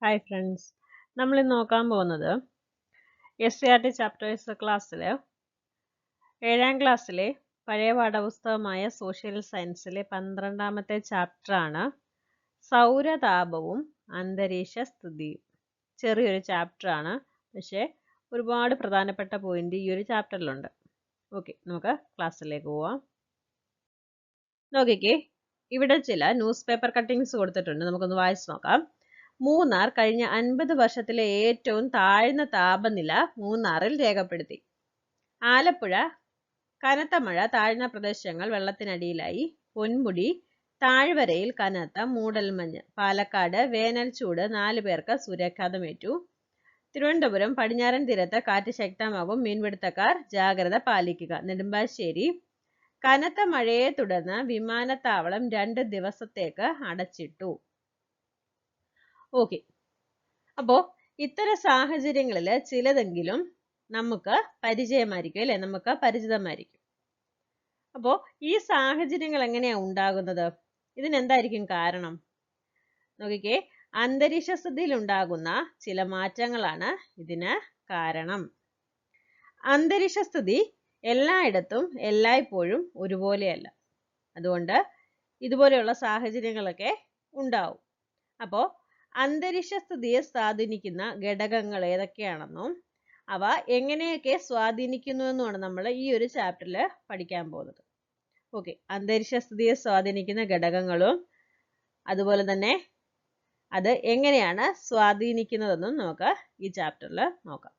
Hi friends, നമ്മളിന്ന് നോക്കാൻ പോകുന്നത് SCERT ചാപ്റ്റേഴ്സ് ക്ലാസ്സിൽ 7ാം ക്ലാസ്സിലെ പഴയ പാഠപുസ്തകമായ സോഷ്യൽ സയൻസിലെ 12ാമത്തെ ചാപ്റ്ററാണ് സൗരതാപവും അന്തരീക്ഷ സ്ഥിതിയും. ചെറിയൊരു ചാപ്റ്ററാണ്, പക്ഷേ ഒരുപാട് പ്രധാനപ്പെട്ട പോയിന്റ് ഈ ഒരു ചാപ്റ്ററിലുണ്ട്. ഓക്കെ, നമുക്ക് ക്ലാസ്സിലേക്ക് പോവാം. നോക്കിക്കേ, ഇവിടെ ചില ന്യൂസ് പേപ്പർ കട്ടിങ്സ് കൊടുത്തിട്ടുണ്ട്, നമുക്കൊന്ന് വായിച്ചു നോക്കാം. മൂന്നാർ കഴിഞ്ഞ 50 വർഷത്തിലെ ഏറ്റവും താഴ്ന്ന താപനില മൂന്നാറിൽ രേഖപ്പെടുത്തി. ആലപ്പുഴ കനത്ത മഴ, താഴ്ന്ന പ്രദേശങ്ങൾ വെള്ളത്തിനടിയിലായി. പൊന്മുടി താഴ്വരയിൽ കനത്ത മൂടൽമഞ്ഞ്. പാലക്കാട് വേനൽ ചൂട്, 4 പേർക്ക് സൂര്യാഘാതമേറ്റു. തിരുവനന്തപുരം പടിഞ്ഞാറൻ തീരത്ത് കാറ്റ് ശക്തമാകും, മീൻപിടുത്തക്കാർ ജാഗ്രത പാലിക്കുക. നെടുമ്പാശ്ശേരി കനത്ത മഴയെ തുടർന്ന് വിമാനത്താവളം 2 ദിവസത്തേക്ക് അടച്ചിട്ടു. ഓക്കെ, അപ്പോ ഇത്തരം സാഹചര്യങ്ങളിൽ ചിലതെങ്കിലും നമുക്ക് പരിചയമായിരിക്കും അല്ലെ, നമുക്ക് പരിചിതമായിരിക്കും. അപ്പോ ഈ സാഹചര്യങ്ങൾ എങ്ങനെയാ ഉണ്ടാകുന്നത്? ഇതിനെന്തായിരിക്കും കാരണം? നോക്കിക്കേ, അന്തരീക്ഷ സ്ഥിതിയിൽ ഉണ്ടാകുന്ന ചില മാറ്റങ്ങളാണ് ഇതിന് കാരണം. അന്തരീക്ഷ സ്ഥിതി എല്ലായിടത്തും എല്ലായ്പ്പോഴും ഒരുപോലെയല്ല. അതുകൊണ്ട് ഇതുപോലെയുള്ള സാഹചര്യങ്ങളൊക്കെ ഉണ്ടാവും. അപ്പോൾ അന്തരീക്ഷ സ്ഥിതിയെ സ്വാധീനിക്കുന്ന ഘടകങ്ങൾ ഏതൊക്കെയാണെന്നും അവ എങ്ങനെയൊക്കെ സ്വാധീനിക്കുന്നു എന്നുമാണ് നമ്മൾ ഈ ഒരു ചാപ്റ്ററിൽ പഠിക്കാൻ പോകുന്നത്. ഓക്കെ, അന്തരീക്ഷ സ്ഥിതിയെ സ്വാധീനിക്കുന്ന ഘടകങ്ങളും അതുപോലെ തന്നെ അത് എങ്ങനെയാണ് സ്വാധീനിക്കുന്നതെന്നും നമുക്ക് ഈ ചാപ്റ്ററിൽ നോക്കാം.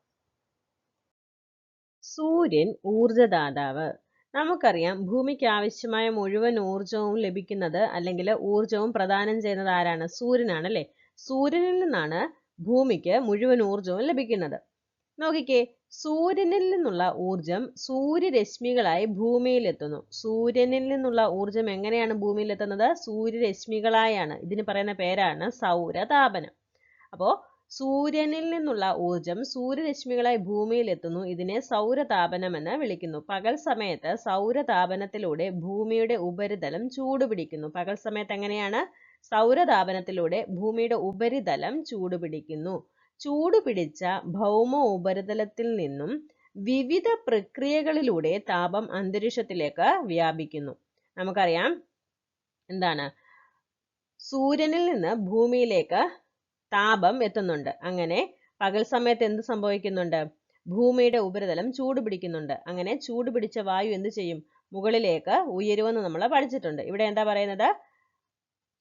സൂര്യൻ ഊർജദാതാവ്. നമുക്കറിയാം, ഭൂമിക്ക് ആവശ്യമായ മുഴുവൻ ഊർജവും ലഭിക്കുന്നത് അല്ലെങ്കിൽ ഊർജവും പ്രദാനം ചെയ്യുന്നത് ആരാണ്? സൂര്യനാണ് അല്ലേ. സൂര്യനിൽ നിന്നാണ് ഭൂമിക്ക് മുഴുവൻ ഊർജവും ലഭിക്കുന്നത്. നോക്കിക്കേ, സൂര്യനിൽ നിന്നുള്ള ഊർജം സൂര്യരശ്മികളായി ഭൂമിയിൽ എത്തുന്നു. സൂര്യനിൽ നിന്നുള്ള ഊർജം എങ്ങനെയാണ് ഭൂമിയിൽ എത്തുന്നത്? സൂര്യരശ്മികളായാണ്. ഇതിന് പറയുന്ന പേരാണ് സൗരതാപനം. അപ്പോ സൂര്യനിൽ നിന്നുള്ള ഊർജം സൂര്യരശ്മികളായി ഭൂമിയിൽ എത്തുന്നു. ഇതിനെ സൗരതാപനം എന്ന് വിളിക്കുന്നു. പകൽ സമയത്ത് സൗരതാപനത്തിലൂടെ ഭൂമിയുടെ ഉപരിതലം ചൂടുപിടിക്കുന്നു. പകൽ സമയത്ത് എങ്ങനെയാണ്? സൗരതാപനത്തിലൂടെ ഭൂമിയുടെ ഉപരിതലം ചൂടുപിടിക്കുന്നു. ചൂടുപിടിച്ച ഭൗമ ഉപരിതലത്തിൽ നിന്നും വിവിധ പ്രക്രിയകളിലൂടെ താപം അന്തരീക്ഷത്തിലേക്ക് വ്യാപിക്കുന്നു. നമുക്കറിയാം, എന്താണ്? സൂര്യനിൽ നിന്ന് ഭൂമിയിലേക്ക് താപം എത്തുന്നുണ്ട്. അങ്ങനെ പകൽ സമയത്ത് എന്ത് സംഭവിക്കുന്നുണ്ട്? ഭൂമിയുടെ ഉപരിതലം ചൂടുപിടിക്കുന്നുണ്ട്. അങ്ങനെ ചൂടുപിടിച്ച വായു എന്ത് ചെയ്യും? മുകളിലേക്ക് ഉയരുമെന്ന് നമ്മൾ പഠിച്ചിട്ടുണ്ട്. ഇവിടെ എന്താ പറയുന്നത്?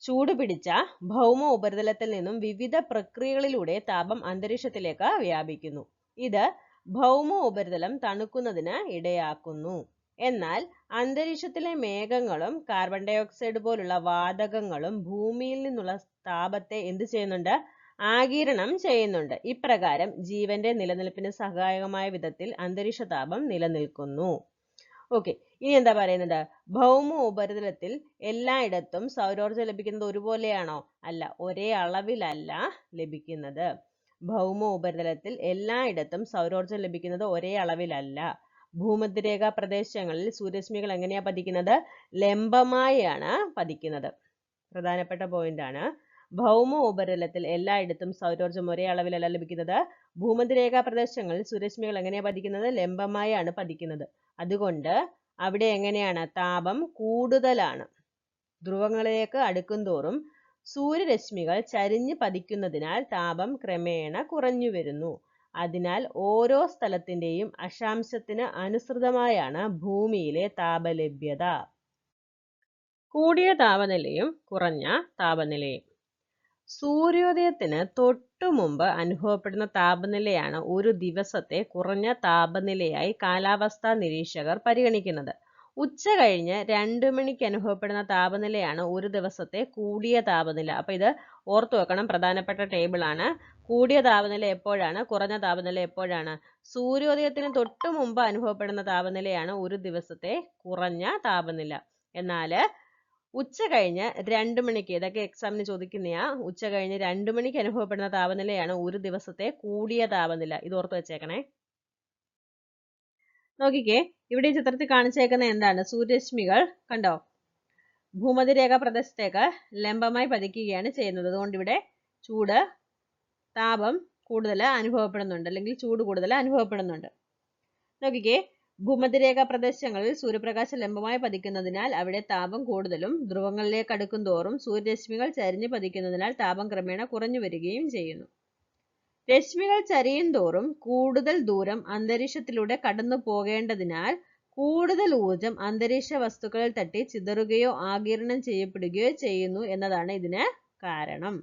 ചൂടുപിടിച്ച ഭൗമ ഉപരിതലത്തിൽ നിന്നും വിവിധ പ്രക്രിയകളിലൂടെ താപം അന്തരീക്ഷത്തിലേക്ക് വ്യാപിക്കുന്നു. ഇത് ഭൗമ ഉപരിതലം തണുക്കുന്നതിന് ഇടയാക്കുന്നു. എന്നാൽ അന്തരീക്ഷത്തിലെ മേഘങ്ങളും കാർബൺ ഡൈ ഓക്സൈഡ് പോലുള്ള വാതകങ്ങളും ഭൂമിയിൽ നിന്നുള്ള താപത്തെ എന്ത് ചെയ്യുന്നുണ്ട്? ആഗിരണം ചെയ്യുന്നുണ്ട്. ഇപ്രകാരം ജീവന്റെ നിലനിൽപ്പിന് സഹായകമായ വിധത്തിൽ അന്തരീക്ഷ താപം നിലനിൽക്കുന്നു. ഓക്കെ, ഇനി എന്താ പറയുന്നത്? ഭൗമ ഉപരിതലത്തിൽ എല്ലായിടത്തും സൗരോർജ്ജം ലഭിക്കുന്നത് ഒരുപോലെയാണോ? അല്ല, ഒരേ അളവിലല്ല ലഭിക്കുന്നത്. ഭൗമ ഉപരിതലത്തിൽ എല്ലായിടത്തും സൗരോർജ്ജം ലഭിക്കുന്നത് ഒരേ അളവിലല്ല. ഭൂമധ്യരേഖാ പ്രദേശങ്ങളിൽ സൂര്യരശ്മികൾ എങ്ങനെയാ പതിക്കുന്നത്? ലംബമായാണ് പതിക്കുന്നത്. പ്രധാനപ്പെട്ട പോയിന്റ് ആണ്. ഭൗമ ഉപരിതലത്തിൽ എല്ലായിടത്തും സൗരോർജ്ജം ഒരേ അളവിലല്ല ലഭിക്കുന്നത്. ഭൂമധ്യരേഖാ പ്രദേശങ്ങളിൽ സൂര്യരശ്മികൾ എങ്ങനെയാ പതിക്കുന്നത്? ലംബമായാണ് പതിക്കുന്നത്. അതുകൊണ്ട് അവിടെ എങ്ങനെയാണ്? താപം കൂടുതലാണ്. ധ്രുവങ്ങളിലേക്ക് അടുക്കും തോറും സൂര്യരശ്മികൾ ചരിഞ്ഞ് പതിക്കുന്നതിനാൽ താപം ക്രമേണ കുറഞ്ഞു വരുന്നു. അതിനാൽ ഓരോ സ്ഥലത്തിന്റെയും അക്ഷാംശത്തിന് അനുസൃതമായാണ് ഭൂമിയിലെ താപലഭ്യത. കൂടിയ താപനിലയും കുറഞ്ഞ താപനിലയും. സൂര്യോദയത്തിന് തൊട്ടു മുമ്പ് അനുഭവപ്പെടുന്ന താപനിലയാണ് ഒരു ദിവസത്തെ കുറഞ്ഞ താപനിലയായി കാലാവസ്ഥാ നിരീക്ഷകർ പരിഗണിക്കുന്നത്. ഉച്ച കഴിഞ്ഞ് 2 മണിക്ക് അനുഭവപ്പെടുന്ന താപനിലയാണ് ഒരു ദിവസത്തെ കൂടിയ താപനില. അപ്പൊ ഇത് ഓർത്തു വെക്കണം, പ്രധാനപ്പെട്ട ടേബിൾ ആണ്. കൂടിയ താപനില എപ്പോഴാണ്? കുറഞ്ഞ താപനില എപ്പോഴാണ്? സൂര്യോദയത്തിന് തൊട്ടു മുമ്പ് അനുഭവപ്പെടുന്ന താപനിലയാണ് ഒരു ദിവസത്തെ കുറഞ്ഞ താപനില. എന്നാൽ ഉച്ച കഴിഞ്ഞ് 2 മണിക്ക്, ഇതൊക്കെ എക്സാമിന് ചോദിക്കുന്നയാ, ഉച്ച കഴിഞ്ഞ് 2 മണിക്ക് അനുഭവപ്പെടുന്ന താപനിലയാണ് ഒരു ദിവസത്തെ കൂടിയ താപനില. ഇത് ഓർത്ത് വെച്ചേക്കണേ. നോക്കിക്കേ, ഇവിടെ ഈ ചിത്രത്തിൽ കാണിച്ചേക്കുന്ന എന്താണ്? സൂര്യരശ്മികൾ കണ്ടോ, ഭൂമധ്യരേഖാ പ്രദേശത്തേക്ക് ലംബമായി പതിക്കുകയാണ് ചെയ്യുന്നത്. അതുകൊണ്ട് ഇവിടെ ചൂട് താപം കൂടുതൽ അനുഭവപ്പെടുന്നുണ്ട്, അല്ലെങ്കിൽ ചൂട് കൂടുതൽ അനുഭവപ്പെടുന്നുണ്ട്. നോക്കിക്കേ, ഭൂമധ്യരേഖ പ്രദേശങ്ങളിൽ സൂര്യപ്രകാശം ലംബമായി പതിക്കുന്നതിനാൽ അവിടെ താപം കൂടുതലും ധ്രുവങ്ങളിലേക്ക് അടുക്കും തോറും സൂര്യരശ്മികൾ ചരിഞ്ഞു പതിക്കുന്നതിനാൽ താപം ക്രമേണ കുറഞ്ഞു വരികയും ചെയ്യുന്നു. രശ്മികൾ ചരിയും തോറും കൂടുതൽ ദൂരം അന്തരീക്ഷത്തിലൂടെ കടന്നു പോകേണ്ടതിനാൽ കൂടുതൽ ഊർജം അന്തരീക്ഷ വസ്തുക്കളിൽ തട്ടി ചിതറുകയോ ആഗിരണം ചെയ്യപ്പെടുകയോ ചെയ്യുന്നു എന്നതാണ് ഇതിന് കാരണം.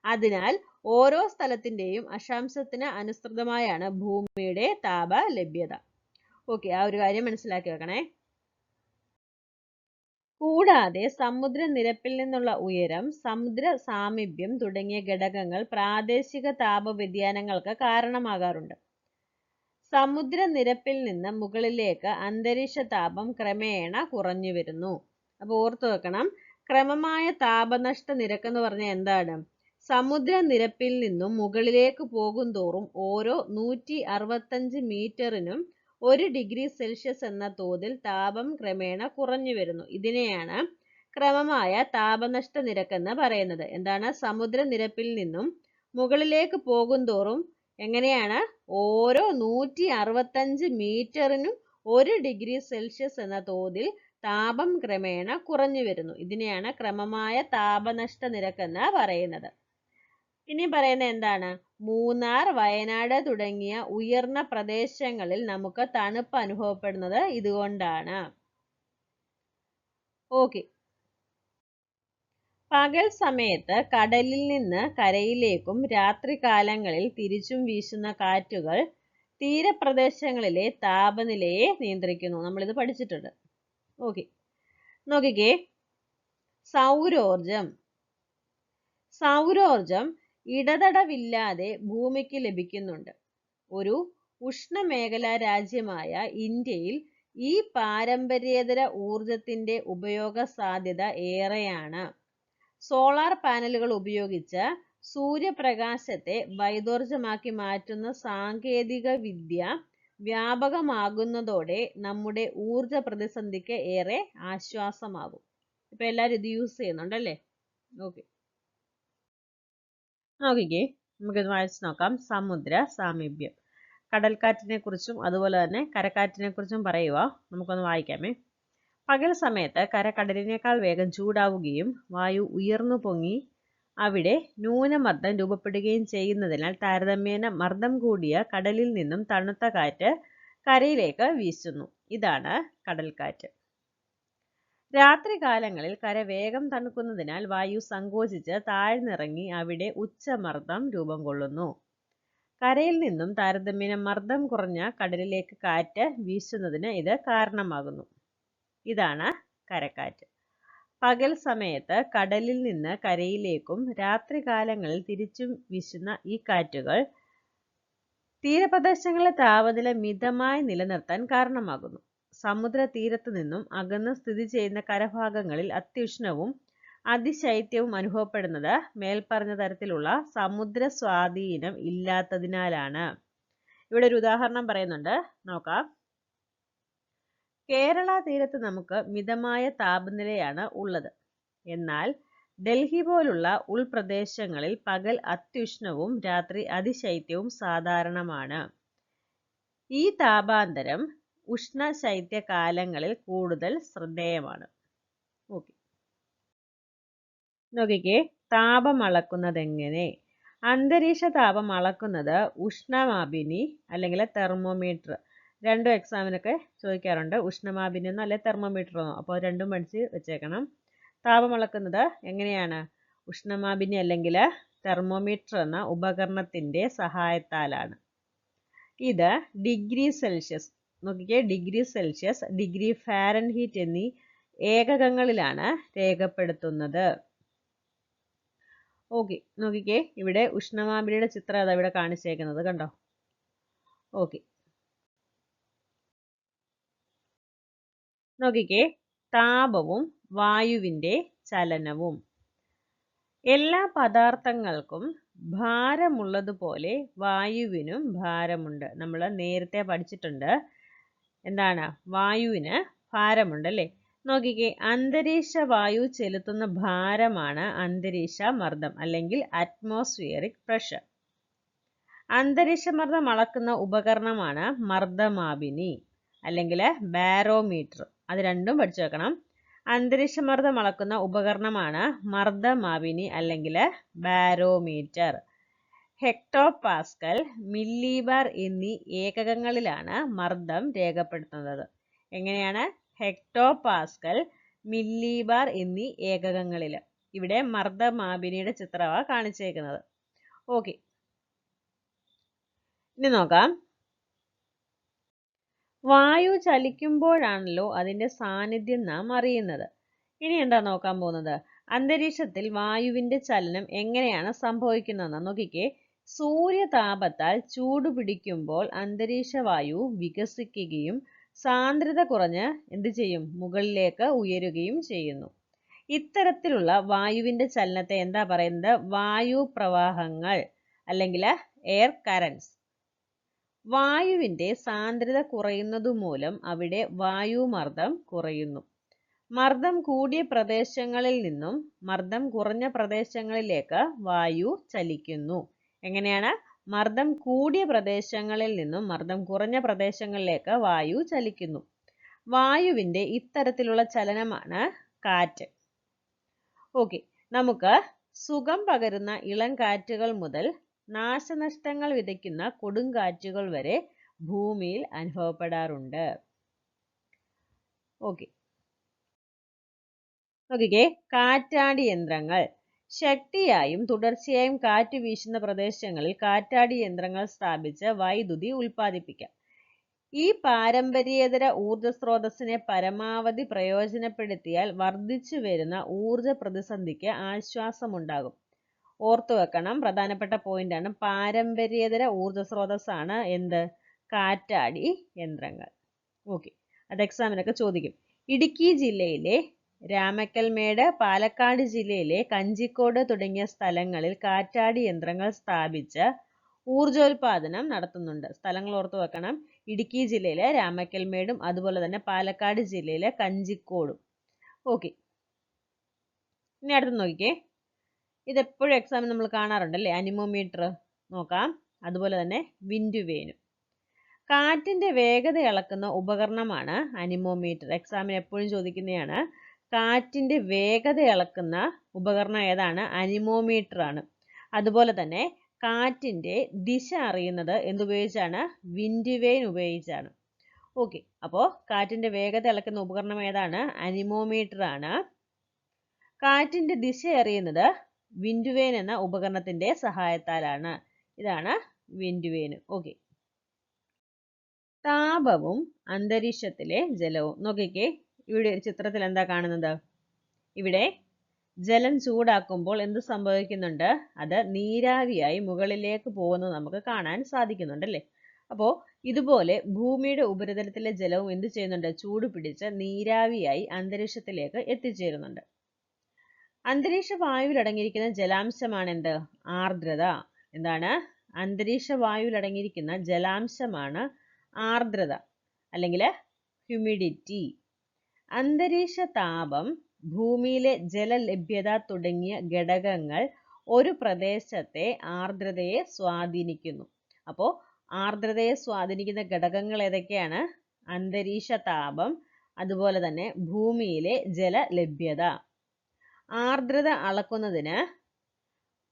അതിനാൽ ഓരോ സ്ഥലത്തിന്റെയും അക്ഷാംശത്തിന് അനുസൃതമായാണ് ഭൂമിയുടെ താപ ലഭ്യത. ഓക്കെ, ആ ഒരു കാര്യം മനസ്സിലാക്കി വെക്കണേ. കൂടാതെ സമുദ്രനിരപ്പിൽ നിന്നുള്ള ഉയരം, സമുദ്ര സാമീപ്യം തുടങ്ങിയ ഘടകങ്ങൾ പ്രാദേശിക താപ വ്യതിയാനങ്ങൾക്ക് കാരണമാകാറുണ്ട്. സമുദ്രനിരപ്പിൽ നിന്ന് മുകളിലേക്ക് അന്തരീക്ഷ താപം ക്രമേണ കുറഞ്ഞു വരുന്നു. അപ്പോൾ ഓർത്തു വെക്കണം, ക്രമമായ താപനഷ്ട നിരക്ക് എന്ന് പറഞ്ഞാൽ എന്താണ്? സമുദ്രനിരപ്പിൽ നിന്നും മുകളിലേക്ക് പോകും തോറും ഓരോ 165 മീറ്ററിനും 1 ഡിഗ്രി സെൽഷ്യസ് എന്ന തോതിൽ താപം ക്രമേണ കുറഞ്ഞു വരുന്നു. ഇതിനെയാണ് ക്രമമായ താപനഷ്ട നിരക്ക് എന്ന് പറയുന്നത്. എന്താണ്? സമുദ്രനിരപ്പിൽ നിന്നും മുകളിലേക്ക് പോകും തോറും എങ്ങനെയാണ്? ഓരോ 165 മീറ്ററിനും 1 ഡിഗ്രി സെൽഷ്യസ് എന്ന തോതിൽ താപം ക്രമേണ കുറഞ്ഞു വരുന്നു. ഇതിനെയാണ് ക്രമമായ താപനഷ്ട നിരക്ക് എന്ന് പറയുന്നത്. ഇനി പറയുന്നത് എന്താണ്? മൂന്നാർ, വയനാട് തുടങ്ങിയ ഉയർന്ന പ്രദേശങ്ങളിൽ നമുക്ക് തണുപ്പ് അനുഭവപ്പെടുന്നത് ഇതുകൊണ്ടാണ്. ഓക്കെ, പകൽ സമയത്ത് കടലിൽ നിന്ന് കരയിലേക്കും രാത്രി കാലങ്ങളിൽ തിരിച്ചും വീശുന്ന കാറ്റുകൾ തീരപ്രദേശങ്ങളിലെ താപനിലയെ നിയന്ത്രിക്കുന്നു. നമ്മളിത് പഠിച്ചിട്ടുണ്ട്. ഓക്കെ, നോക്കിക്കേ, സൗരോർജം. സൗരോർജം ഇടതടവില്ലാതെ ഭൂമിക്ക് ലഭിക്കുന്നുണ്ട്. ഒരു ഉഷ്ണമേഖലാ രാജ്യമായ ഇന്ത്യയിൽ ഈ പാരമ്പര്യേതര ഊർജത്തിന്റെ ഉപയോഗ സാധ്യത ഏറെയാണ്. സോളാർ പാനലുകൾ ഉപയോഗിച്ച് സൂര്യപ്രകാശത്തെ വൈദ്യോർജമാക്കി മാറ്റുന്ന സാങ്കേതിക വിദ്യ വ്യാപകമാകുന്നതോടെ നമ്മുടെ ഊർജ പ്രതിസന്ധിക്ക് ഏറെ ആശ്വാസമാകും. ഇപ്പൊ എല്ലാവരും ഇത് യൂസ് ചെയ്യുന്നുണ്ടല്ലേ? ഓക്കെ, നോക്കിക്കേ, നമുക്കിത് വായിച്ചു നോക്കാം. സമുദ്ര സാമീപ്യം. കടൽക്കാറ്റിനെ കുറിച്ചും അതുപോലെ തന്നെ കരക്കാറ്റിനെ കുറിച്ചും പറയുക. നമുക്കൊന്ന് വായിക്കാമേ. പകൽ സമയത്ത് കര കടലിനേക്കാൾ വേഗം ചൂടാവുകയും വായു ഉയർന്നു പൊങ്ങി അവിടെ ന്യൂനമർദ്ദം രൂപപ്പെടുകയും ചെയ്യുന്നതിനാൽ താരതമ്യേന മർദ്ദം കൂടിയ കടലിൽ നിന്നും തണുത്ത കാറ്റ് കരയിലേക്ക് വീശുന്നു. ഇതാണ് കടൽക്കാറ്റ്. രാത്രികാലങ്ങളിൽ കര വേഗം തണുക്കുന്നതിനാൽ വായു സങ്കോചിച്ച് താഴ്ന്നിറങ്ങി അവിടെ ഉച്ചമർദ്ദം രൂപം കൊള്ളുന്നു. കരയിൽ നിന്നും താരതമ്യേന മർദ്ദം കുറഞ്ഞ കടലിലേക്ക് കാറ്റ് വീശുന്നതിന് ഇത് കാരണമാകുന്നു. ഇതാണ് കരക്കാറ്റ്. പകൽ സമയത്ത് കടലിൽ നിന്ന് കരയിലേക്കും രാത്രികാലങ്ങളിൽ തിരിച്ചും വീശുന്ന ഈ കാറ്റുകൾ തീരപ്രദേശങ്ങളിലെ താപനില മിതമായി നിലനിർത്താൻ കാരണമാകുന്നു. സമുദ്രതീരത്തു നിന്നും അകന്ന് സ്ഥിതി ചെയ്യുന്ന കരഭാഗങ്ങളിൽ അത്യുഷ്ണവും അതിശൈത്യവും അനുഭവപ്പെടുന്നത് മേൽപ്പറഞ്ഞ തരത്തിലുള്ള സമുദ്ര സ്വാധീനം ഇല്ലാത്തതിനാലാണ്. ഇവിടെ ഒരു ഉദാഹരണം പറയുന്നുണ്ട്, നോക്കാം. കേരള തീരത്ത് നമുക്ക് മിതമായ താപനിലയാണ് ഉള്ളത്. എന്നാൽ ഡൽഹി പോലുള്ള ഉൾപ്രദേശങ്ങളിൽ പകൽ അത്യുഷ്ണവും രാത്രി അതിശൈത്യവും സാധാരണമാണ്. ഈ താപാന്തരം ഉഷ്ണശൈത്യ കാലങ്ങളിൽ കൂടുതൽ ശ്രദ്ധേയമാണ്. ഓക്കെ, നോക്കിക്കേ, താപം അളക്കുന്നത് എങ്ങനെ? അന്തരീക്ഷ താപം അളക്കുന്നത് ഉഷ്ണമാപിനി അല്ലെങ്കിൽ തെർമോമീറ്റർ. രണ്ടും എക്സാമിനൊക്കെ ചോദിക്കാറുണ്ട്, ഉഷ്ണമാപിനി എന്നോ അല്ലെ തെർമോമീറ്റർ എന്നോ. അപ്പോൾ രണ്ടും പഠിച്ച് വെച്ചേക്കണം. താപം അളക്കുന്നത് എങ്ങനെയാണ്? ഉഷ്ണമാപിനി അല്ലെങ്കിൽ തെർമോമീറ്റർ എന്ന ഉപകരണത്തിന്റെ സഹായത്താലാണ്. ഇത് ഡിഗ്രി സെൽഷ്യസ്, നോക്കിക്കേ, ഡിഗ്രി സെൽഷ്യസ്, ഡിഗ്രി ഫാരൻഹീറ്റ് എന്നീ ഏകകങ്ങളിലാണ് രേഖപ്പെടുത്തുന്നത്. ഓക്കെ, നോക്കിക്കേ, ഇവിടെ ഉഷ്ണമാപിനിയുടെ ചിത്രം അതാ ഇവിടെ കാണിച്ചേക്കുന്നത്, കണ്ടോ? ഓക്കെ, നോക്കിക്കേ, താപവും വായുവിന്റെ ചലനവും. എല്ലാ പദാർത്ഥങ്ങൾക്കും ഭാരമുള്ളതുപോലെ വായുവിനും ഭാരമുണ്ട്. നമ്മൾ നേരത്തെ പഠിച്ചിട്ടുണ്ട്, എന്താണ്? വായുവിന് ഭാരമുണ്ട് അല്ലേ? നോക്കിക്കേ, അന്തരീക്ഷ വായു ചെലുത്തുന്ന ഭാരമാണ് അന്തരീക്ഷ മർദ്ദം അല്ലെങ്കിൽ അറ്റ്മോസ്ഫിയറിക് പ്രഷർ. അന്തരീക്ഷമർദ്ദം അളക്കുന്ന ഉപകരണമാണ് മർദ്ദമാപിനി അല്ലെങ്കിൽ ബാരോമീറ്റർ. അത് രണ്ടും പഠിച്ചു വെക്കണം. അന്തരീക്ഷമർദ്ദം അളക്കുന്ന ഉപകരണമാണ് മർദ്ദമാപിനി അല്ലെങ്കിൽ ബാരോമീറ്റർ. ഹെക്ടോ പാസ്കൽ, മില്ലിബാർ എന്നീ ഏകകങ്ങളിലാണ് മർദ്ദം രേഖപ്പെടുത്തുന്നത്. എങ്ങനെയാണ്? ഹെക്ടോ പാസ്കൽ, മില്ലിബാർ എന്നീ ഏകകങ്ങളിൽ. ഇവിടെ മർദ്ദമാപിനിയുടെ ചിത്രമാണ് കാണിച്ചേക്കുന്നത്. ഓക്കെ, ഇനി നോക്കാം. വായു ചലിക്കുമ്പോഴാണല്ലോ അതിന്റെ സാന്നിധ്യം നാം അറിയുന്നത്. ഇനി എന്താ നോക്കാൻ പോകുന്നത്? അന്തരീക്ഷത്തിൽ വായുവിന്റെ ചലനം എങ്ങനെയാണ് സംഭവിക്കുന്നതെന്ന് നോക്കിക്കേ. സൂര്യതാപത്താൽ ചൂടുപിടിക്കുമ്പോൾ അന്തരീക്ഷ വായു വികസിക്കുകയും സാന്ദ്രത കുറഞ്ഞ് എന്ത് ചെയ്യും? മുകളിലേക്ക് ഉയരുകയും ചെയ്യുന്നു. ഇത്തരത്തിലുള്ള വായുവിന്റെ ചലനത്തെ എന്താ പറയുന്നത്? വായു പ്രവാഹങ്ങൾ അല്ലെങ്കിൽ എയർ കറന്റ്സ്. വായുവിന്റെ സാന്ദ്രത കുറയുന്നതുമൂലം അവിടെ വായുമർദ്ദം കുറയുന്നു. മർദ്ദം കൂടിയ പ്രദേശങ്ങളിൽ നിന്നും മർദ്ദം കുറഞ്ഞ പ്രദേശങ്ങളിലേക്ക് വായു ചലിക്കുന്നു. എങ്ങനെയാണ്? മർദ്ദം കൂടിയ പ്രദേശങ്ങളിൽ നിന്നും മർദ്ദം കുറഞ്ഞ പ്രദേശങ്ങളിലേക്ക് വായു ചലിക്കുന്നു. വായുവിന്റെ ഇത്തരത്തിലുള്ള ചലനമാണ് കാറ്റ്. ഓക്കെ, നമുക്ക് സുഖം പകരുന്ന ഇളം കാറ്റുകൾ മുതൽ നാശനഷ്ടങ്ങൾ വിതയ്ക്കുന്ന കൊടുങ്കാറ്റുകൾ വരെ ഭൂമിയിൽ അനുഭവപ്പെടാറുണ്ട്. ഓക്കെ, നോക്കിക്കേ. കാറ്റാടി യന്ത്രങ്ങൾ. ശക്തിയായും തുടർച്ചയായും കാറ്റ് വീശുന്ന പ്രദേശങ്ങളിൽ കാറ്റാടി യന്ത്രങ്ങൾ സ്ഥാപിച്ച് വൈദ്യുതി ഉൽപ്പാദിപ്പിക്കാം. ഈ പാരമ്പര്യേതര ഊർജ സ്രോതസ്സിനെ പരമാവധി പ്രയോജനപ്പെടുത്തിയാൽ വർദ്ധിച്ചു വരുന്ന ഊർജ പ്രതിസന്ധിക്ക് ആശ്വാസമുണ്ടാകും. ഓർത്തു വെക്കണം, പ്രധാനപ്പെട്ട പോയിന്റാണ്. പാരമ്പര്യേതര ഊർജ സ്രോതസ്സാണ് എന്ത്? കാറ്റാടി യന്ത്രങ്ങൾ. ഓക്കെ, അത് എക്സാമിനൊക്കെ ചോദിക്കും. ഇടുക്കി ജില്ലയിലെ രാമക്കൽമേട്, പാലക്കാട് ജില്ലയിലെ കഞ്ചിക്കോട് തുടങ്ങിയ സ്ഥലങ്ങളിൽ കാറ്റാടി യന്ത്രങ്ങൾ സ്ഥാപിച്ച് ഊർജോൽപാദനം നടത്തുന്നുണ്ട്. സ്ഥലങ്ങൾ ഓർത്തു വെക്കണം. ഇടുക്കി ജില്ലയിലെ രാമക്കൽമേടും അതുപോലെ തന്നെ പാലക്കാട് ജില്ലയിലെ കഞ്ചിക്കോടും. ഓക്കെ, ഇനി അടുത്ത് നോക്കിക്കേ. ഇതെപ്പോഴും എക്സാമിന് നമ്മൾ കാണാറുണ്ടല്ലേ, അനിമോമീറ്റർ. നോക്കാം. അതുപോലെ തന്നെ വിൻഡ് വേനും. കാറ്റിന്റെ വേഗത അളക്കുന്ന ഉപകരണമാണ് അനിമോമീറ്റർ. എക്സാമിന് എപ്പോഴും ചോദിക്കുന്നതാണ്. കാറ്റിന്റെ വേഗത അളക്കുന്ന ഉപകരണം ഏതാണ്? അനിമോമീറ്റർ ആണ്. അതുപോലെ തന്നെ കാറ്റിന്റെ ദിശ അറിയുന്നത് എന്തുപയോഗിച്ചാണ്? വിൻഡ് വെയിൻ ഉപയോഗിച്ചാണ്. ഓക്കെ, അപ്പോൾ കാറ്റിന്റെ വേഗത അളക്കുന്ന ഉപകരണം ഏതാണ്? അനിമോമീറ്റർ ആണ്. കാറ്റിന്റെ ദിശ അറിയുന്നത് വിൻഡ് വെയിൻ എന്ന ഉപകരണത്തിന്റെ സഹായത്താലാണ്. ഇതാണ് വിൻഡ് വെയിൻ. ഓക്കെ, താപവും അന്തരീക്ഷത്തിലെ ജലവും. നോക്കിക്കേ, ഇവിടെ ഒരു ചിത്രത്തിൽ എന്താ കാണുന്നത്? ഇവിടെ ജലം ചൂടാക്കുമ്പോൾ എന്ത് സംഭവിക്കുന്നുണ്ട്? അത് നീരാവിയായി മുകളിലേക്ക് പോകുന്നത് നമുക്ക് കാണാൻ സാധിക്കുന്നുണ്ടല്ലേ. അപ്പോൾ ഇതുപോലെ ഭൂമിയുടെ ഉപരിതലത്തിലെ ജലവും എന്ത് ചെയ്യുന്നുണ്ട്? ചൂട് പിടിച്ച് നീരാവിയായി അന്തരീക്ഷത്തിലേക്ക് എത്തിച്ചേരുന്നുണ്ട്. അന്തരീക്ഷ വായുവിൽ അടങ്ങിയിരിക്കുന്ന ജലാംശമാണ് എന്ത്? ആർദ്രത. എന്താണ്? അന്തരീക്ഷ വായുവിൽ അടങ്ങിയിരിക്കുന്ന ജലാംശമാണ് ആർദ്രത അല്ലെങ്കിൽ ഹ്യൂമിഡിറ്റി. അന്തരീക്ഷ താപം, ഭൂമിയിലെ ജലലഭ്യത തുടങ്ങിയ ഘടകങ്ങൾ ഒരു പ്രദേശത്തെ ആർദ്രതയെ സ്വാധീനിക്കുന്നു. അപ്പോൾ ആർദ്രതയെ സ്വാധീനിക്കുന്ന ഘടകങ്ങൾ ഏതൊക്കെയാണ്? അന്തരീക്ഷ താപം, അതുപോലെ തന്നെ ഭൂമിയിലെ ജലലഭ്യത. ആർദ്രത അളക്കുന്നതിന്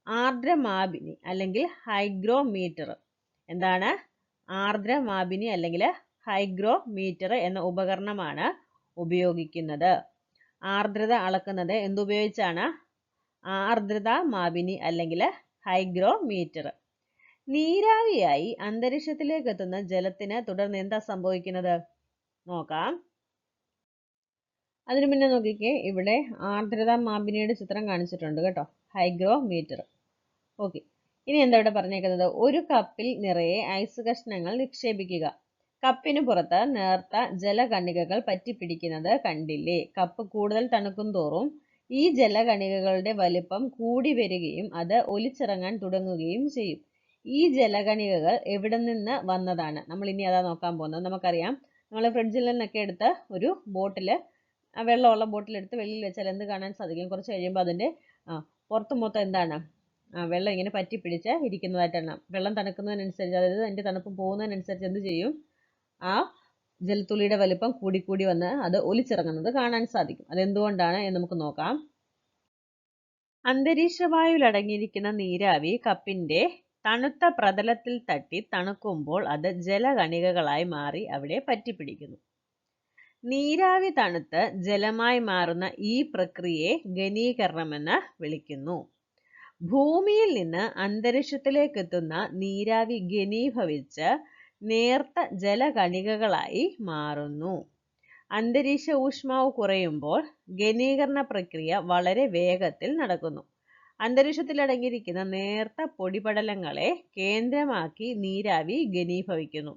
ആർദ്രമാപിനി അല്ലെങ്കിൽ ഹൈഗ്രോമീറ്റർ. എന്താണ്? ആർദ്രമാപിനി അല്ലെങ്കിൽ ഹൈഗ്രോമീറ്റർ എന്ന ഉപകരണമാണ് ഉപയോഗിക്കുന്നത്. ആർദ്രത അളക്കുന്നത് എന്തുപയോഗിച്ചാണ്? ആർദ്രത മാപിനി അല്ലെങ്കിൽ ഹൈഗ്രോമീറ്റർ. നീരാവിയായി അന്തരീക്ഷത്തിലേക്ക് എത്തുന്ന ജലത്തിന് തുടർന്ന് എന്താ സംഭവിക്കുന്നത്? നോക്കാം. അതിനു മുന്നേ നോക്കിക്കേ, ഇവിടെ ആർദ്രത മാപിനിയുടെ ചിത്രം കാണിച്ചിട്ടുണ്ട് കേട്ടോ, ഹൈഗ്രോമീറ്റർ. ഓക്കെ, ഇനി എന്താ ഇവിടെ പറഞ്ഞേക്കുന്നത്? ഒരു കപ്പിൽ നിറയെ ഐസ് കഷ്ണങ്ങൾ നിക്ഷേപിക്കുക. കപ്പിന് പുറത്ത് നേർത്ത ജലകണികകൾ പറ്റിപ്പിടിക്കുന്നത് കണ്ടില്ലേ? കപ്പ് കൂടുതൽ തണുക്കും തോറും ഈ ജലകണികകളുടെ വലിപ്പം കൂടി വരികയും അത് ഒലിച്ചിറങ്ങാൻ തുടങ്ങുകയും ചെയ്യും. ഈ ജലകണികകൾ എവിടെ നിന്ന് വന്നതാണ്? നമ്മൾ ഇനി അതാ നോക്കാൻ പോകുന്നത്. നമുക്കറിയാം, നമ്മൾ ഫ്രിഡ്ജിൽ നിന്നൊക്കെ എടുത്ത് ഒരു ബോട്ടില്, വെള്ളമുള്ള ബോട്ടിലെടുത്ത് വെളിയിൽ വെച്ചാൽ എന്ത് കാണാൻ സാധിക്കും? കുറച്ച് കഴിയുമ്പോൾ അതിൻ്റെ പുറത്ത് മൊത്തം എന്താണ്? വെള്ളം ഇങ്ങനെ പറ്റിപ്പിടിച്ച് ഇരിക്കുന്നതായിട്ടാണ്. വെള്ളം തണുക്കുന്നതിനനുസരിച്ച്, അതായത് അതിൻ്റെ തണുപ്പ് പോകുന്നതിനനുസരിച്ച് എന്ത് ചെയ്യും, ആ ജലത്തുള്ളിയുടെ വലിപ്പം കൂടിക്കൂടി വന്ന് അത് ഒലിച്ചിറങ്ങുന്നത് കാണാൻ സാധിക്കും. അതെന്തുകൊണ്ടാണ് എന്ന് നമുക്ക് നോക്കാം. അന്തരീക്ഷവായുവിൽ അടങ്ങിയിരിക്കുന്ന നീരാവി കപ്പിന്റെ തണുത്ത പ്രതലത്തിൽ തട്ടി തണുക്കുമ്പോൾ അത് ജലകണികകളായി മാറി അവിടെ പറ്റിപ്പിടിക്കുന്നു. നീരാവി തണുത്ത് ജലമായി മാറുന്ന ഈ പ്രക്രിയയെ ഘനീകരണമെന്ന് വിളിക്കുന്നു. ഭൂമിയിൽ നിന്ന് അന്തരീക്ഷത്തിലേക്ക് എത്തുന്ന നീരാവി ഘനീഭവിച്ച് നേർത്ത ജലകണികകളായി മാറുന്നു. അന്തരീക്ഷ ഊഷ്മാവ് കുറയുമ്പോൾ ഘനീകരണ പ്രക്രിയ വളരെ വേഗത്തിൽ നടക്കുന്നു. അന്തരീക്ഷത്തിൽ അടങ്ങിയിരിക്കുന്ന നേർത്ത പൊടിപടലങ്ങളെ കേന്ദ്രമാക്കി നീരാവി ഘനീഭവിക്കുന്നു.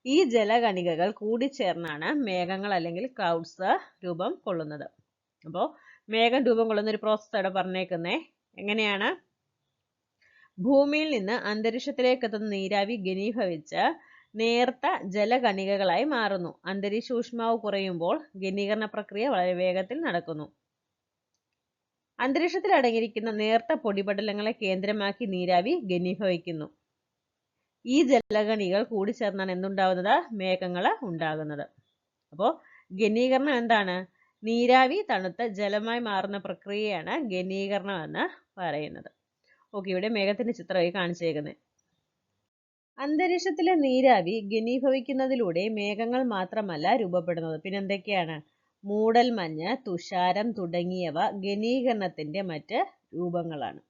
ഈ ജലകണികകൾ കൂടിച്ചേർന്നാണ് മേഘങ്ങൾ അല്ലെങ്കിൽ ക്ലൗഡ്സ് രൂപം കൊള്ളുന്നത്. അപ്പോൾ മേഘം രൂപം കൊള്ളുന്ന ഒരു പ്രോസസ്സ് അവിടെ പറഞ്ഞേക്കുന്നേ എങ്ങനെയാണ്? ഭൂമിയിൽ നിന്ന് അന്തരീക്ഷത്തിലേക്ക് എത്തുന്ന നീരാവി ഘനീഭവിച്ച് നേർത്ത ജലകണികകളായി മാറുന്നു. അന്തരീക്ഷ ഊഷ്മാവ് കുറയുമ്പോൾ ഘനീകരണ പ്രക്രിയ വളരെ വേഗത്തിൽ നടക്കുന്നു. അന്തരീക്ഷത്തിൽ അടങ്ങിയിരിക്കുന്ന നേർത്ത പൊടിപടലങ്ങളെ കേന്ദ്രമാക്കി നീരാവി ഘനീഭവിക്കുന്നു. ഈ ജലകണികൾ കൂടിച്ചേർന്നാണ് എന്തുണ്ടാവുന്നത്? മേഘങ്ങൾ ഉണ്ടാകുന്നത്. അപ്പോൾ ഘനീകരണം എന്താണ്? നീരാവി തണുത്ത ജലമായി മാറുന്ന പ്രക്രിയയാണ് ഘനീകരണം എന്ന് പറയുന്നത്. ഓക്കെ, ഇവിടെ മേഘത്തിന്റെ ചിത്രമായി കാണിച്ചേക്കുന്നത്. അന്തരീക്ഷത്തിലെ നീരാവി ഘനീഭവിക്കുന്നതിലൂടെ മേഘങ്ങൾ മാത്രമല്ല രൂപപ്പെടുന്നത്, പിന്നെന്തൊക്കെയാണ്? മൂടൽമഞ്ഞ്, തുഷാരം തുടങ്ങിയവ ഘനീകരണത്തിന്റെ മറ്റ് രൂപങ്ങളാണ്.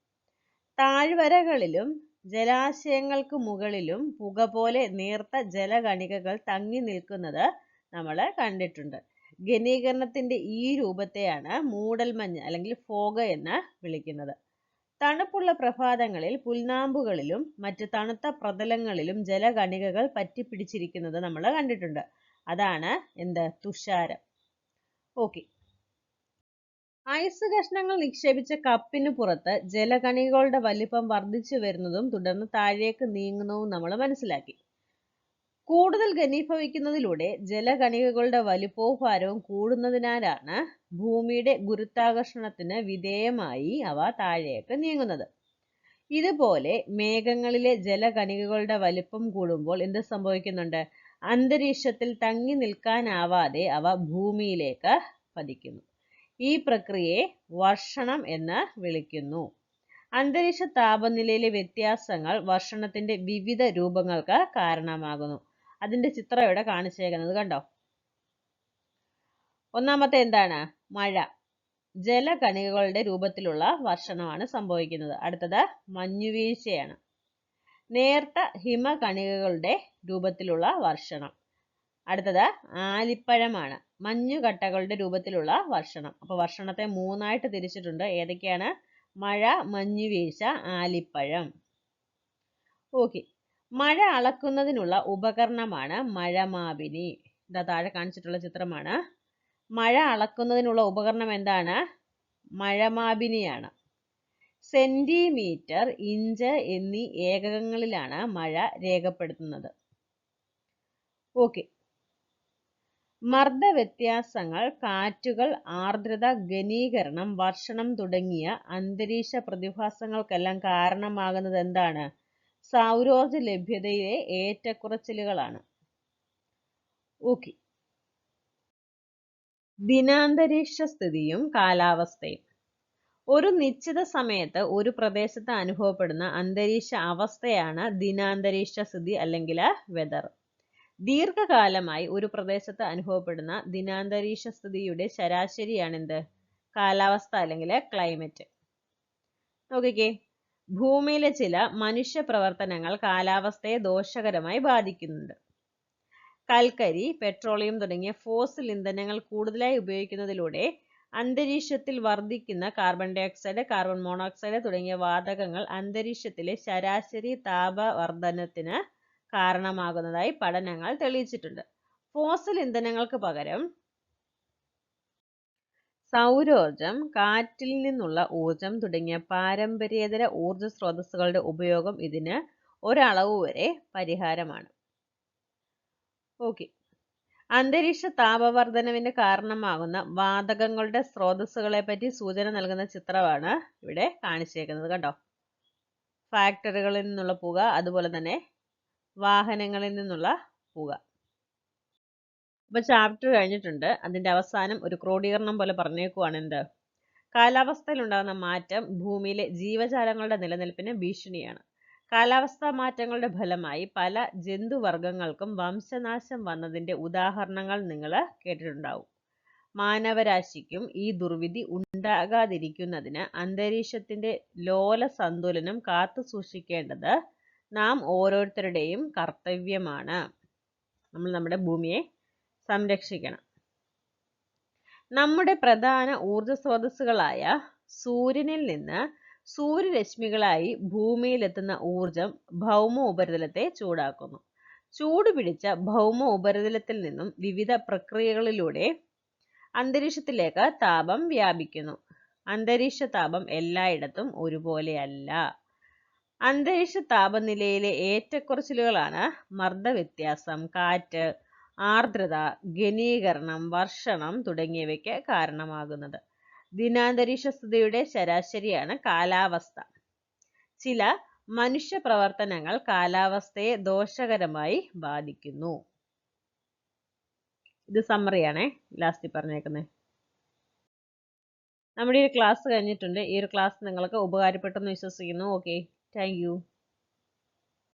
താഴ്വരകളിലും ജലാശയങ്ങൾക്ക് മുകളിലും പുക പോലെ നേർത്ത ജലകണികകൾ തങ്ങി നിൽക്കുന്നത് നമ്മൾ കണ്ടിട്ടുണ്ട്. ഘനീകരണത്തിന്റെ ഈ രൂപത്തെയാണ് മൂടൽമഞ്ഞ് അല്ലെങ്കിൽ ഫോഗ് എന്ന് വിളിക്കുന്നത്. തണുപ്പുള്ള പ്രഭാതങ്ങളിൽ പുൽനാമ്പുകളിലും മറ്റ് തണുത്ത പ്രതലങ്ങളിലും ജലകണികകൾ പറ്റിപ്പിടിച്ചിരിക്കുന്നത് നമ്മൾ കണ്ടിട്ടുണ്ട്. അതാണ് എന്ത്? തുഷാരം. ഓക്കെ, ഐസ് കഷ്ണങ്ങൾ നിക്ഷേപിച്ച കപ്പിന് പുറത്ത് ജലകണികകളുടെ വലിപ്പം വർദ്ധിച്ചു വരുന്നതും തുടർന്ന് താഴേക്ക് നീങ്ങുന്നതും നമ്മൾ മനസ്സിലാക്കി. കൂടുതൽ ഘനീഭവിക്കുന്നതിലൂടെ ജലകണികകളുടെ വലിപ്പവും ഭാരവും കൂടുന്നതിനാലാണ് ഭൂമിയുടെ ഗുരുത്വാകർഷണത്തിന് വിധേയമായി അവ താഴേക്ക് നീങ്ങുന്നത്. ഇതുപോലെ മേഘങ്ങളിലെ ജലകണികകളുടെ വലിപ്പം കൂടുമ്പോൾ എന്ത് സംഭവിക്കുന്നുണ്ട്? അന്തരീക്ഷത്തിൽ തങ്ങി നിൽക്കാനാവാതെ അവ ഭൂമിയിലേക്ക് പതിക്കുന്നു. ഈ പ്രക്രിയയെ വർഷണം എന്ന് വിളിക്കുന്നു. അന്തരീക്ഷ താപനിലയിലെ വ്യത്യാസങ്ങൾ വർഷണത്തിന്റെ വിവിധ രൂപങ്ങൾക്ക് കാരണമാകുന്നു. അതിന്റെ ചിത്രം ഇവിടെ കാണിച്ചേക്കുന്നത് കണ്ടോ. ഒന്നാമത്തെ എന്താണ്? മഴ. ജലകണികകളുടെ രൂപത്തിലുള്ള വർഷണമാണ് സംഭവിക്കുന്നത്. അടുത്തത് മഞ്ഞുവീഴ്ചയാണ്. നേർത്ത ഹിമകണികകളുടെ രൂപത്തിലുള്ള വർഷണം. അടുത്തത് ആലിപ്പഴമാണ്. മഞ്ഞുകട്ടകളുടെ രൂപത്തിലുള്ള വർഷണം. അപ്പോൾ വർഷണത്തെ മൂന്നായിട്ട് തിരിച്ചിട്ടുണ്ട്. ഏതൊക്കെയാണ്? മഴ, മഞ്ഞുവീഴ്ച, ആലിപ്പഴം. ഓക്കെ, മഴ അളക്കുന്നതിനുള്ള ഉപകരണമാണ് മഴമാപിനി. ഇതാ താഴെ കാണിച്ചിട്ടുള്ള ചിത്രമാണ്. മഴ അളക്കുന്നതിനുള്ള ഉപകരണം എന്താണ്? മഴമാപിനിയാണ്. സെന്റിമീറ്റർ, ഇഞ്ച് എന്നീ ഏകകങ്ങളിലാണ് മഴ രേഖപ്പെടുത്തുന്നത്. ഓക്കെ, മർദ്ദവ്യത്യാസങ്ങൾ, കാറ്റുകൾ, ആർദ്രത, ഘനീകരണം, വർഷണം തുടങ്ങിയ അന്തരീക്ഷ പ്രതിഭാസങ്ങൾക്കെല്ലാം കാരണമാകുന്നത് എന്താണ്? സൗരോർജ ലഭ്യതയിലെ ഏറ്റക്കുറച്ചിലുകളാണ്. ഓക്കെ, ദിനാന്തരീക്ഷ സ്ഥിതിയും കാലാവസ്ഥയും. ഒരു നിശ്ചിത സമയത്ത് ഒരു പ്രദേശത്ത് അനുഭവപ്പെടുന്ന അന്തരീക്ഷ അവസ്ഥയാണ് ദിനാന്തരീക്ഷ സ്ഥിതി അല്ലെങ്കിൽ വെതർ. ദീർഘകാലമായി ഒരു പ്രദേശത്ത് അനുഭവപ്പെടുന്ന ദിനാന്തരീക്ഷ സ്ഥിതിയുടെ ശരാശരിയാണ് എന്ത്? കാലാവസ്ഥ അല്ലെങ്കിൽ ക്ലൈമറ്റ്. നോക്കിക്കേ, ഭൂമിയിലെ ചില മനുഷ്യ പ്രവർത്തനങ്ങൾ കാലാവസ്ഥയെ ദോഷകരമായി ബാധിക്കുന്നുണ്ട്. കൽക്കരി, പെട്രോളിയം തുടങ്ങിയ ഫോസിൽ ഇന്ധനങ്ങൾ കൂടുതലായി ഉപയോഗിക്കുന്നതിലൂടെ അന്തരീക്ഷത്തിൽ വർദ്ധിക്കുന്ന carbon dioxide, carbon monoxide തുടങ്ങിയ വാതകങ്ങൾ അന്തരീക്ഷത്തിലെ ശരാശരി താപവർദ്ധനത്തിന് കാരണമാകുന്നതായി പഠനങ്ങൾ തെളിയിച്ചിട്ടുണ്ട്. ഫോസിൽ ഇന്ധനങ്ങൾക്ക് പകരം സൗരോർജം, കാറ്റിൽ നിന്നുള്ള ഊർജം തുടങ്ങിയ പാരമ്പര്യേതര ഊർജ സ്രോതസ്സുകളുടെ ഉപയോഗം ഇതിന് ഒരളവ് വരെ പരിഹാരമാണ്. ഓക്കെ, അന്തരീക്ഷ താപവർദ്ധനവിന് കാരണമാകുന്ന വാതകങ്ങളുടെ സ്രോതസ്സുകളെ പറ്റി സൂചന നൽകുന്ന ചിത്രമാണ് ഇവിടെ കാണിച്ചേക്കുന്നത് കണ്ടോ. ഫാക്ടറികളിൽ നിന്നുള്ള പുക, അതുപോലെ തന്നെ വാഹനങ്ങളിൽ നിന്നുള്ള പുക. അപ്പൊ ചാപ്റ്റർ കഴിഞ്ഞിട്ടുണ്ട്. അതിന്റെ അവസാനം ഒരു ക്രോഡീകരണം പോലെ പറഞ്ഞേക്കുവാണ് എന്ത്? കാലാവസ്ഥയിൽ ഉണ്ടാകുന്ന മാറ്റം ഭൂമിയിലെ ജീവജാലങ്ങളുടെ നിലനിൽപ്പിന് ഭീഷണിയാണ്. കാലാവസ്ഥാ മാറ്റങ്ങളുടെ ഫലമായി പല ജന്തുവർഗങ്ങൾക്കും വംശനാശം വന്നതിന്റെ ഉദാഹരണങ്ങൾ നിങ്ങൾ കേട്ടിട്ടുണ്ടാവും. മാനവരാശിക്കും ഈ ദുർവിധി ഉണ്ടാകാതിരിക്കുന്നതിന് അന്തരീക്ഷത്തിന്റെ ലോല സന്തുലനം കാത്തു സൂക്ഷിക്കേണ്ടത് നാം ഓരോരുത്തരുടെയും കർത്തവ്യമാണ്. നമ്മൾ നമ്മുടെ ഭൂമിയെ സംരക്ഷിക്കണം. നമ്മുടെ പ്രധാന ഊർജ സ്രോതസ്സുകളായ സൂര്യനിൽ നിന്ന് സൂര്യരശ്മികളായി ഭൂമിയിലെത്തുന്ന ഊർജം ഭൗമ ഉപരിതലത്തെ ചൂടാക്കുന്നു. ചൂടുപിടിച്ച ഭൗമ ഉപരിതലത്തിൽ നിന്നും വിവിധ പ്രക്രിയകളിലൂടെ അന്തരീക്ഷത്തിലേക്ക് താപം വ്യാപിക്കുന്നു. അന്തരീക്ഷ താപം എല്ലായിടത്തും ഒരുപോലെയല്ല. അന്തരീക്ഷ താപനിലയിലെ ഏറ്റക്കുറച്ചിലുകളാണ് മർദ്ദവ്യത്യാസം, കാറ്റ്, ആർദ്രത, ഘനീകരണം, വർഷണം തുടങ്ങിയവയ്ക്ക് കാരണമാകുന്നത്. ദിനാന്തരീക്ഷസ്ഥിതിയുടെ ശരാശരിയാണ് കാലാവസ്ഥ. ചില മനുഷ്യ പ്രവർത്തനങ്ങൾ കാലാവസ്ഥയെ ദോഷകരമായി ബാധിക്കുന്നു. ഇത് സമ്മറിയാണേ ലാസ്റ്റിൽ പറഞ്ഞേക്കുന്നത്. നമ്മുടെ ഈ ക്ലാസ് കഴിഞ്ഞിട്ടുണ്ട്. ഈ ഒരു ക്ലാസ് നിങ്ങൾക്ക് ഉപകാരപ്പെട്ടെന്ന് വിശ്വസിക്കുന്നു. Okay, thank you.